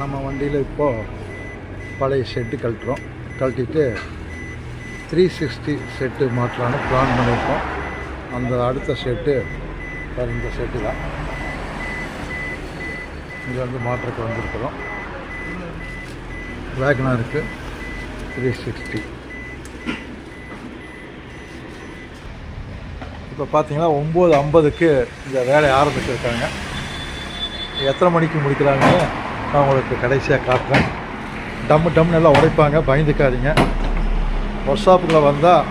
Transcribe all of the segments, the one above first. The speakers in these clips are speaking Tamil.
நம்ம வண்டியில் இப்போது பழைய ஷெட்டு கழட்டிட்டு 360 செட்டு மாற்றலான்னு பிளான் பண்ணியிருக்கோம். அந்த அடுத்த ஷெட்டு இந்த ஷெட்டு தான். இங்கே வந்து மாற்றக்கு வந்திருக்கிறோம். வேகனாருக்கு 360. இப்போ பார்த்தீங்கன்னா 9:50க்கு இந்த வேலையை ஆரம்பிச்சிருக்காங்க. எத்தனை மணிக்கு முடிக்கிறாங்கன்னு நான் உங்களுக்கு கடைசியாக காட்டுறேன். டம்மு நல்லா உடைப்பாங்க, பயந்துக்காதீங்க. ஒர்க் ஷாப்புக்குள்ளே வந்தால்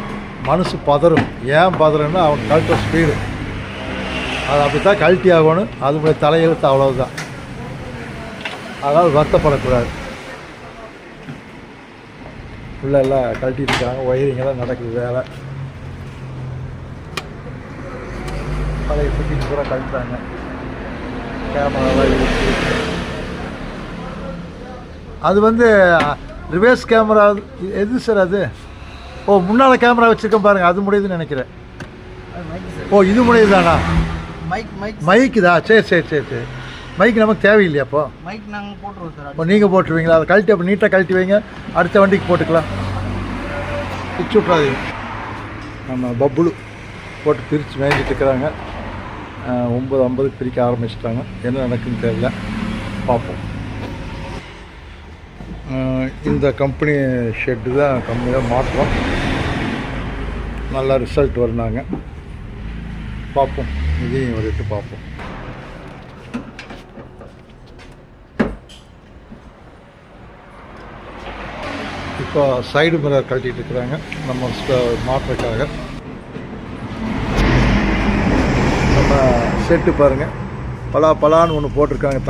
மனசு பதறும். ஏன் பதறுன்னா அவன் கழட்டுற ஸ்பீடு அது அப்படி தான் கழட்டி ஆகணும். அதுடைய தலையெழுத்து அவ்வளவுதான். அதனால் வருத்தப்படக்கூடாது. ஃபுல்லாக எல்லாம் கழட்டிட்டு இருக்காங்க. ஒயரிங்கெல்லாம் நடக்குது வேலை. பழைய ஃபிட்டிங்ஸ் கூட கழட்டாங்க. கேமராலாம் இருக்குது. அது வந்து ரிவர்ஸ் கேமரா. எது சார் அது? ஓ, முன்னால் கேமரா வச்சுருக்கேன் பாருங்கள், அது முடியுதுன்னு நினைக்கிறேன். ஓ, இது முடியுதாண்ணா? மைக்கு தான். சரி. மைக் நமக்கு தேவையில்லையா? அப்போ மைக் நாங்கள் போட்டுருவோம் சார். இப்போ நீங்கள் போட்டுருவீங்களா? அதை கழட்டி அப்போ நீட்டாக கழட்டி வைங்க, அடுத்த வண்டிக்கு போட்டுக்கலாம். பிச்சு விட்றாதீங்க. நம்ம பப்புளு போட்டு பிரித்து மேய்ஞ்சிட்டு இருக்கிறாங்க. 9:50 பிரிக்க ஆரம்பிச்சிட்டாங்க. என்ன நடக்குதுன்னு தெரியல, பார்ப்போம். இந்த கம்பெனி ஷெட்டு தான் கம்பெனியாக மாற்றோம். நல்லா ரிசல்ட் வருனாங்க. பார்ப்போம், இதையும் வரைட்டு பார்ப்போம். இப்போ சைடு மிரர் கழட்டிட்டு இருக்கிறாங்க நம்ம மாற்றுறதுக்காக. நம்ம செட்டு பாருங்கள், பலான்னு ஒன்று போட்டிருக்காங்க.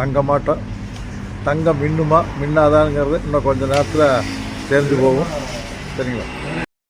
தங்கம் மின்னுமா மின்னாதாங்கிறது இன்னும் கொஞ்சம் நேரத்தில் தெரிஞ்சு போகும். சரிங்களா?